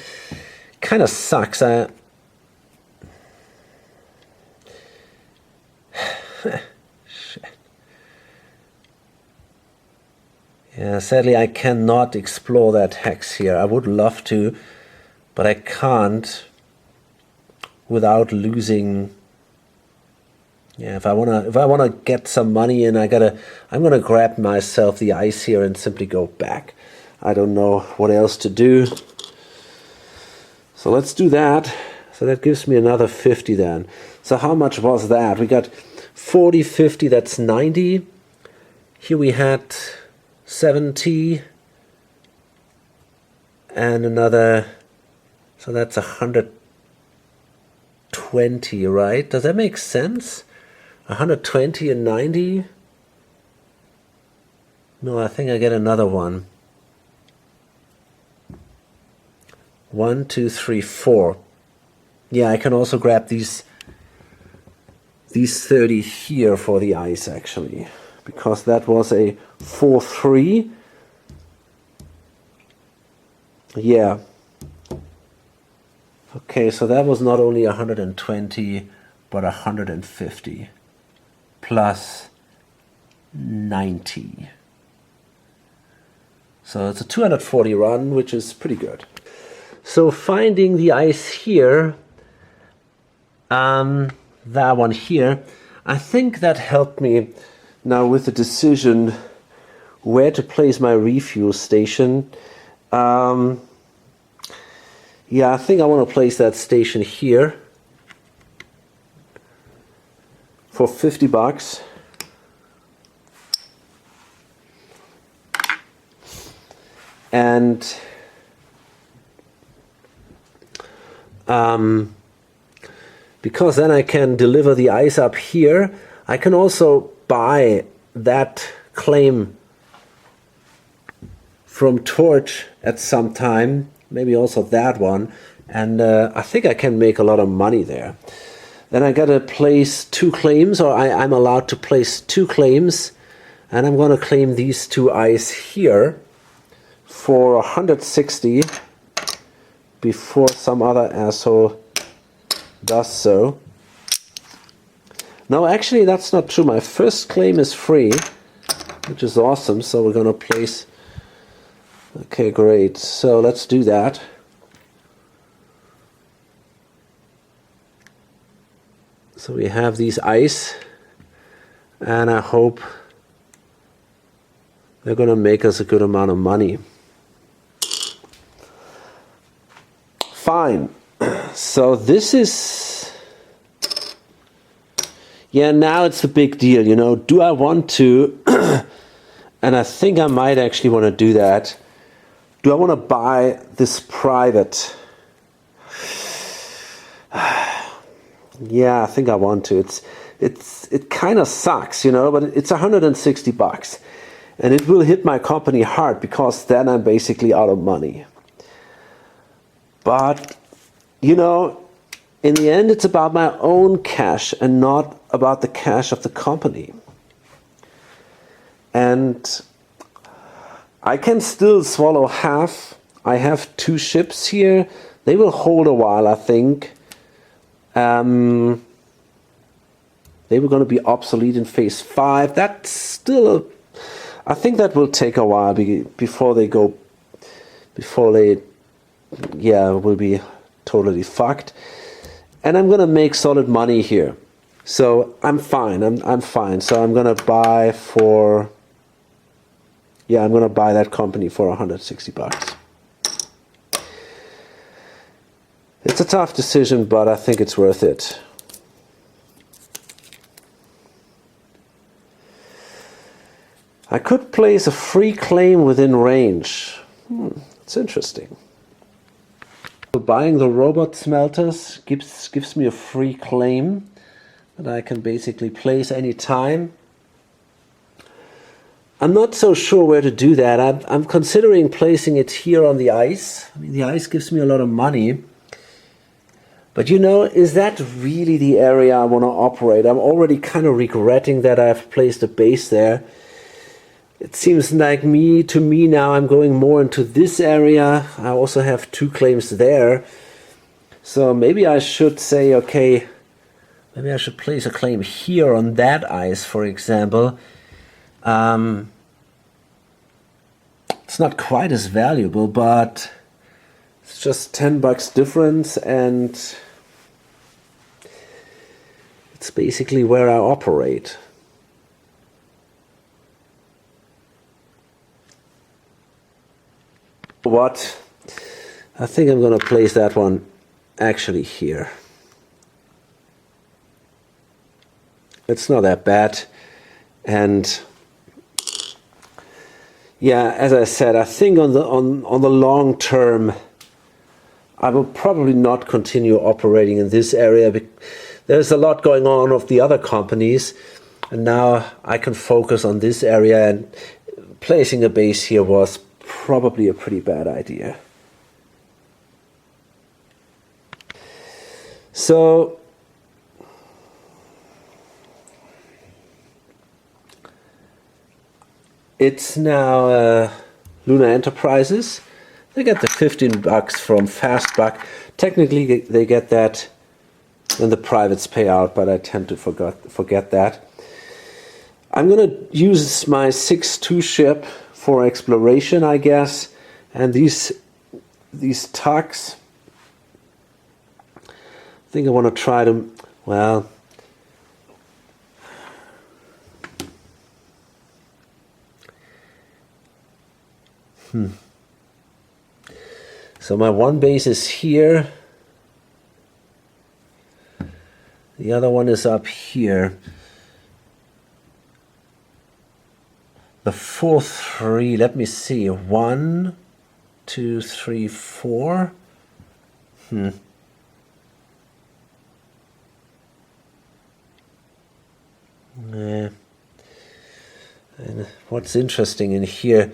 Kind of sucks. Shit. Yeah, sadly I cannot explore that hex here. I would love to, but I can't without losing. Yeah, if I wanna get some money in, I'm gonna grab myself the ice here and simply go back. I don't know what else to do. So let's do that. So that gives me another 50 then. So how much was that? We got 40, 50, that's 90. Here we had 70 and another, so that's 120, right? Does that make sense? 120 and 90? No, I think I get another one. 1, 2, 3, 4. Yeah, I can also grab these 30 here for the ice actually, because that was a 4-3. Yeah. Okay, so that was not only 120 but 150 plus 90. So it's a 240 run, which is pretty good. So finding the ice here, that one here, I think that helped me now with the decision where to place my refuel station. Yeah, I think I want to place that station here for $50. And because then I can deliver the ice up here, I can also buy that claim from Torch at some time, maybe also that one, and I think I can make a lot of money there. Then I gotta place 2 claims, or I'm allowed to place 2 claims, and I'm gonna claim these 2 ice here for 160 before some other asshole does so. No, actually that's not true. My first claim is free, which is awesome, so we're gonna place. Okay, great, so let's do that. So we have these ice, and I hope they're gonna make us a good amount of money. fine. So this is, yeah, now it's the big deal, you know. Do I want to, and I think I might actually want to do that. Do I want to buy this private? Yeah, I think I want to. It kind of sucks, you know, but it's $160. And it will hit my company hard because then I'm basically out of money. But, you know, in the end, it's about my own cash and not about the cash of the company. And I can still swallow half. I have 2 ships here. They will hold a while, I think. They were going to be obsolete in phase 5. That's still I think that will take a while before they will be totally fucked. And I'm going to make solid money here. So I'm fine. I'm fine. So I'm going to buy I'm going to buy that company for $160. It's a tough decision, but I think it's worth it. I could place a free claim within range. It's interesting. So buying the robot smelters gives me a free claim that I can basically place any time. I'm not so sure where to do that. I'm considering placing it here on the ice. I mean, the ice gives me a lot of money. But you know, is that really the area I want to operate? I'm already kind of regretting that I've placed a base there. It seems like to me now I'm going more into this area. I also have 2 claims there. So maybe I should say, okay, maybe I should place a claim here on that ice, for example. It's not quite as valuable, but it's just $10 difference, and it's basically where I operate. What? I think I'm going to place that one actually here. It's not that bad. And yeah, as I said, I think on the long term, I will probably not continue operating in this area. There's a lot going on of the other companies, and now I can focus on this area, and placing a base here was probably a pretty bad idea. So it's now Lunar Enterprises. They get the $15 from Fastbuck. Technically they get that when the privates pay out, but I tend to forget that. I'm going to use my 6-2 ship for exploration, I guess, and these tugs, I think I want to try them. Well, so my one base is here, the other one is up here. The 4-3, let me see, 1, 2, 3, 4. And what's interesting in here,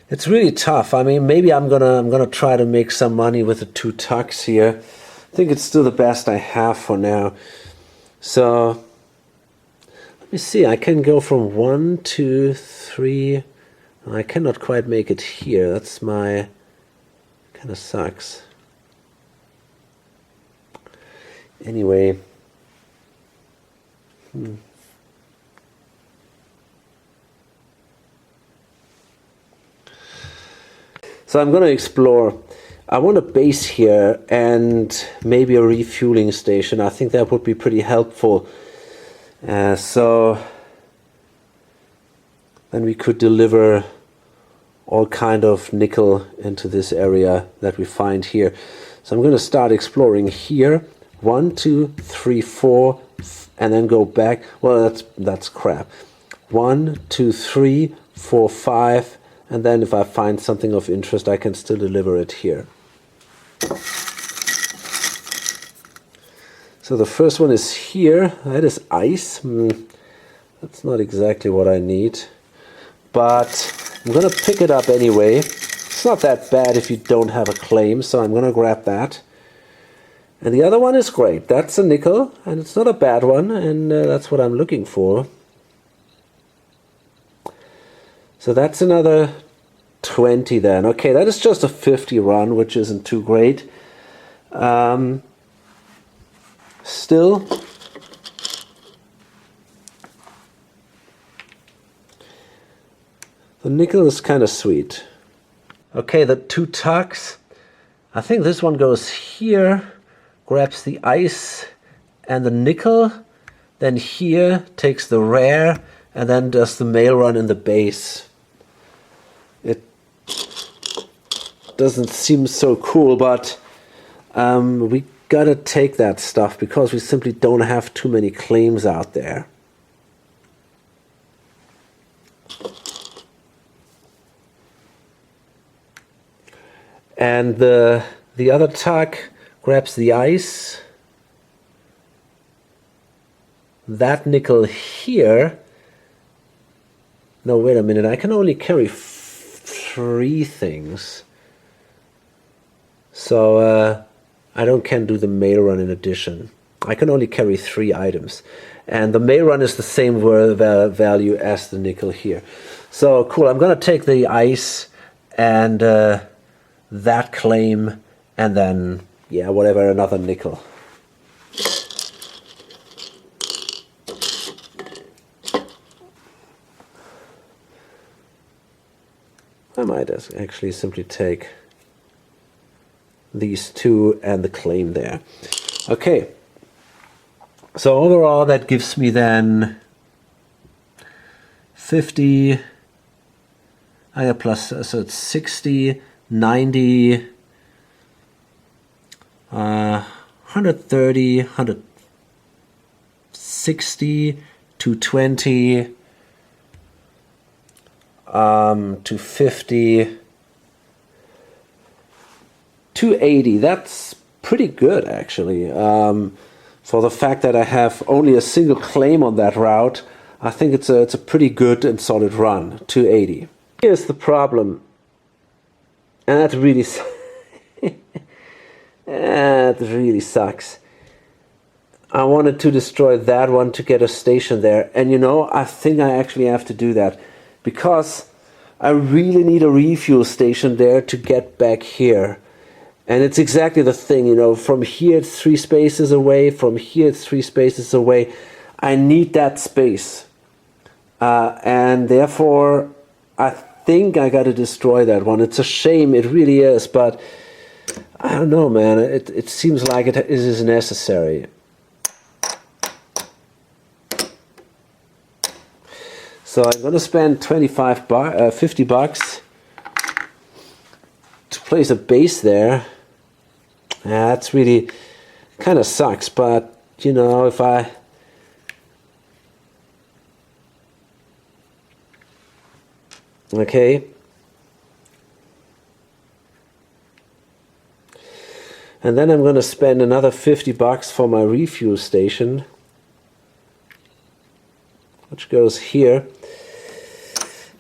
it's really tough. I mean, maybe I'm gonna try to make some money with the 2 tugs here. I think it's still the best I have for now. So let me see, I can go from 1, 2, 3. I cannot quite make it here. That's kind of sucks. Anyway. So I'm going to explore. I want a base here and maybe a refueling station. I think that would be pretty helpful. So then we could deliver all kind of nickel into this area that we find here. So I'm going to start exploring here. 1, 2, 3, 4, and then go back. Well, that's crap. 1, 2, 3, 4, 5, and then if I find something of interest, I can still deliver it here. So the first one is here. That is ice. That's not exactly what I need, but I'm going to pick it up anyway. It's not that bad if you don't have a claim, so I'm going to grab that. And the other one is great. That's a nickel, and it's not a bad one, and that's what I'm looking for. So that's another 20 then. Okay, that is just a 50 run, which isn't too great. Still, the nickel is kind of sweet. Okay, the 2 tucks. I think this one goes here, grabs the ice and the nickel, then here takes the rare, and then does the mail run in the base. It doesn't seem so cool, but we gotta take that stuff because we simply don't have too many claims out there. And the other tuck grabs the ice. That nickel here. No, wait a minute. I can only carry 3 things. So I can't do the mail run in addition. I can only carry 3 items. And the mail run is the same value as the nickel here. So cool. I'm going to take the ice and that claim, and then, yeah, whatever, another nickel. I might actually simply take these 2 and the claim there. Okay, so overall that gives me then 50, I got plus, so it's 60, 90, 130, 160, 220, 250, 280. That's pretty good actually. For the fact that I have only a single claim on that route, I think it's a pretty good and solid run. 280. Here's the problem, and that really that really sucks. I wanted to destroy that one to get a station there, and you know, I think I actually have to do that because I really need a refuel station there to get back here. And it's exactly the thing, you know, from here it's 3 spaces away, from here it's 3 spaces away. I need that space. And therefore, I think I got to destroy that one. It's a shame, it really is, but I don't know, man. It seems like it is necessary. So I'm going to spend 50 bucks to place a base there. Yeah, that's really kind of sucks, but you know, if I okay, and then I'm going to spend another 50 bucks for my refuel station, which goes here.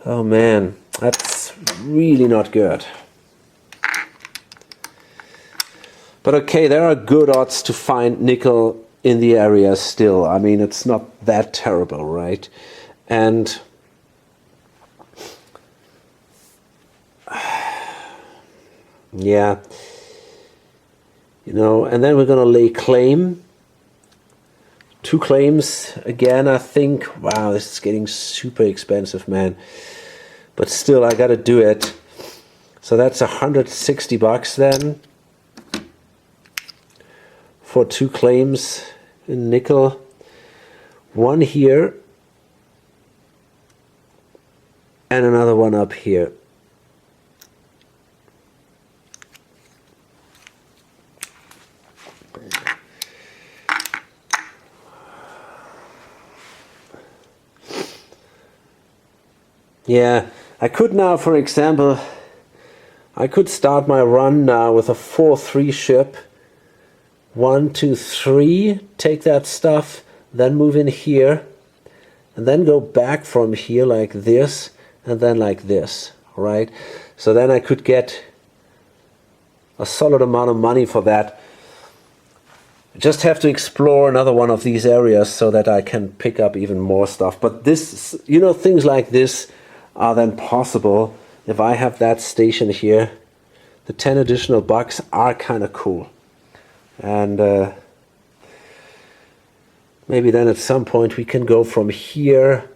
Oh man, that's really not good. But okay, there are good odds to find nickel in the area still. I mean, it's not that terrible, right? And yeah, you know, and then we're going to lay claim. 2 claims again, I think. Wow, this is getting super expensive, man. But still, I got to do it. So that's 160 bucks then. For 2 claims in nickel, 1 here and another one up here. Yeah, I could now, for example, I could start my run now with a 4-3 ship. 1, 2, 3, take that stuff, then move in here, and then go back from here like this, and then like this, right? So then I could get a solid amount of money for that. I just have to explore another one of these areas so that I can pick up even more stuff. But this, you know, things like this are then possible if I have that station here. The 10 additional bucks are kind of cool. And maybe then at some point we can go from here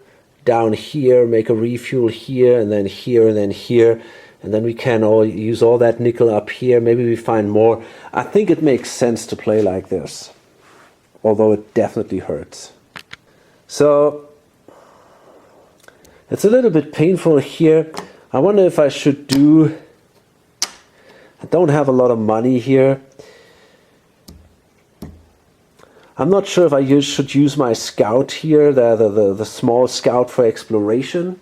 down here, make a refuel here, and then here, and then here, and then we can use all that nickel up here. Maybe we find more. I think it makes sense to play like this, although it definitely hurts. So it's a little bit painful here. I wonder if I should do... I don't have a lot of money here. I'm not sure if I should use my scout here, the small scout for exploration.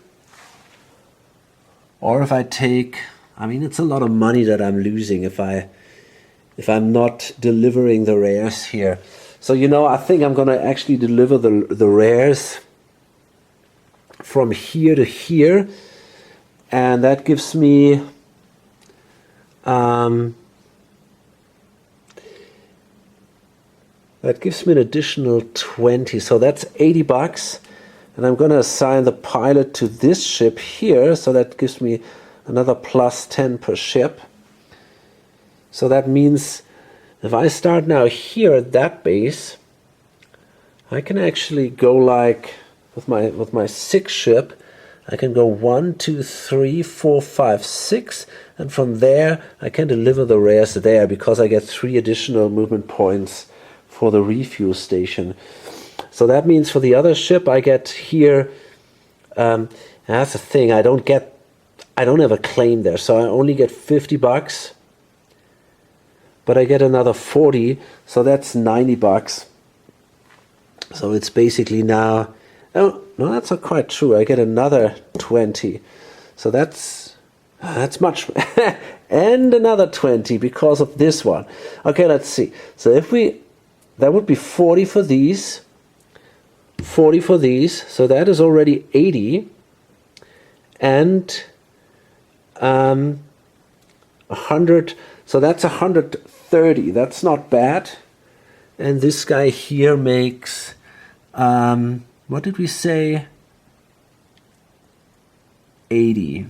Or if I take, I mean, it's a lot of money that I'm losing if I'm not delivering the rares here. So, you know, I think I'm going to actually deliver the rares from here to here. And that gives me... that gives me an additional 20, so that's 80 bucks. And I'm going to assign the pilot to this ship here, so that gives me another plus 10 per ship. So that means if I start now here at that base, I can actually go like with my 6 ship. I can go 1, 2, 3, 4, 5, 6, and from there I can deliver the rares there because I get 3 additional movement points for the refuel station. So that means for the other ship I get here, that's the thing, I don't have a claim there, so I only get 50 bucks, but I get another 40, so that's 90 bucks. So it's basically now, oh, no, that's not quite true, I get another 20, so that's much, and another 20 because of this one. Okay, let's see, so if that would be 40 for these, 40 for these, so that is already 80, and 100, so that's 130, that's not bad. And this guy here makes, what did we say? 80.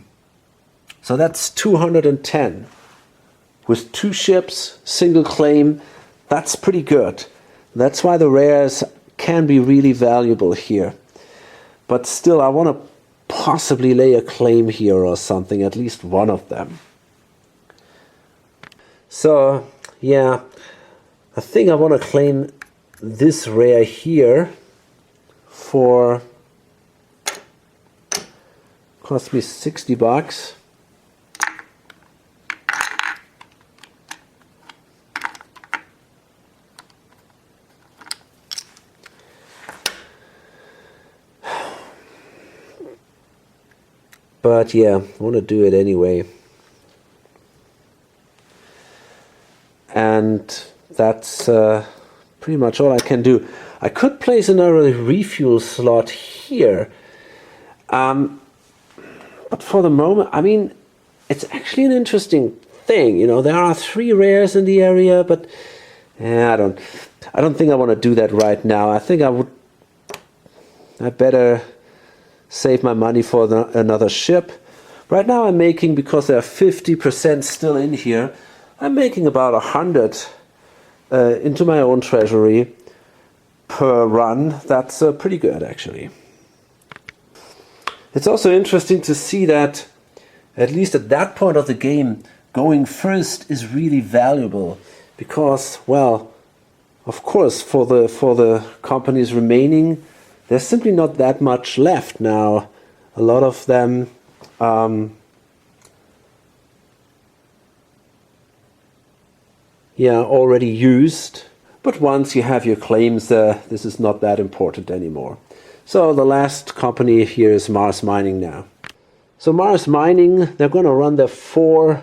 So that's 210. With 2 ships, single claim, that's pretty good. That's why the rares can be really valuable here. But still, I want to possibly lay a claim here or something, at least one of them. So, yeah, I think I want to claim this rare here for, cost me 60 bucks. But yeah, I want to do it anyway. And that's pretty much all I can do. I could place another refuel slot here. But for the moment, I mean, it's actually an interesting thing. You know, there are 3 rares in the area, but I don't think I want to do that right now. I think I better save my money for another ship. Right now I'm making, because there are 50% still in here, I'm making about 100 into my own treasury per run. That's pretty good, actually. It's also interesting to see that, at least at that point of the game, going first is really valuable, because, well, of course, for the companies remaining, there's simply not that much left now. A lot of them already used. But once you have your claims, this is not that important anymore. So the last company here is Mars Mining now. So Mars Mining, they're going to run their 4-3.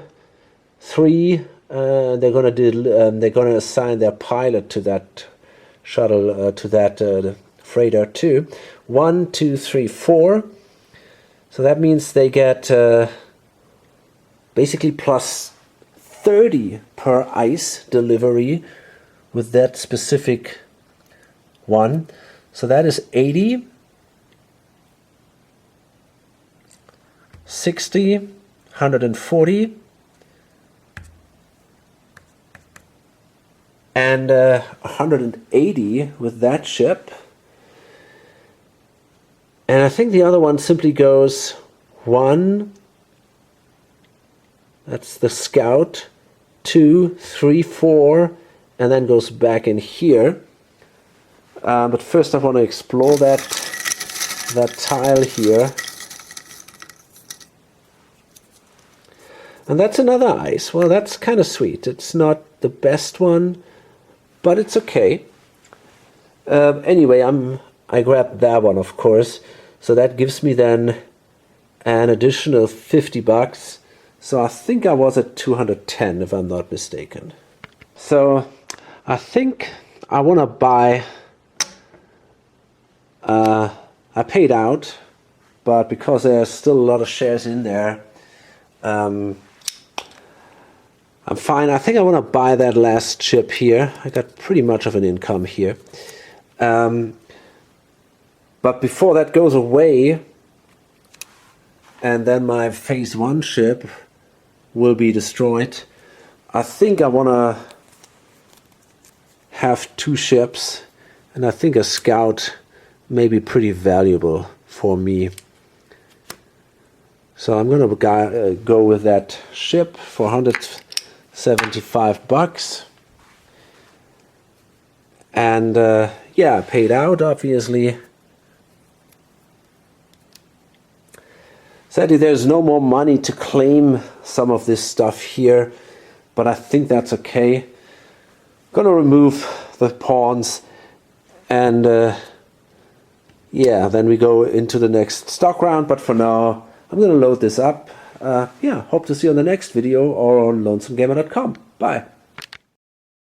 They're going to assign their pilot to that shuttle, to that freighter too. 1, 2, 3, 4. So that means they get basically plus 30 per ice delivery with that specific one. So that is 80, 60, 140, and 180 with that ship. And I think the other one simply goes 1, that's the Scout, 2, 3, 4, and then goes back in here. But first I want to explore that tile here. And that's another ice. Well, that's kind of sweet. It's not the best one, but it's okay. Anyway, I grabbed that one, of course. So that gives me then an additional 50 bucks. So I think I was at 210, if I'm not mistaken. So I think I want to buy... I paid out, but because there's still a lot of shares in there, I'm fine. I think I want to buy that last ship here. I got pretty much of an income here. But before that goes away, and then my phase 1 ship will be destroyed, I think I want to have 2 ships, and I think a Scout may be pretty valuable for me. So I'm going to go with that ship for 175 bucks. And yeah, I paid out, obviously. Sadly, there's no more money to claim some of this stuff here, but I think that's okay. Gonna remove the pawns, and yeah, then we go into the next stock round. But for now, I'm gonna load this up. Yeah, hope to see you on the next video or on lonesomegamer.com. Bye.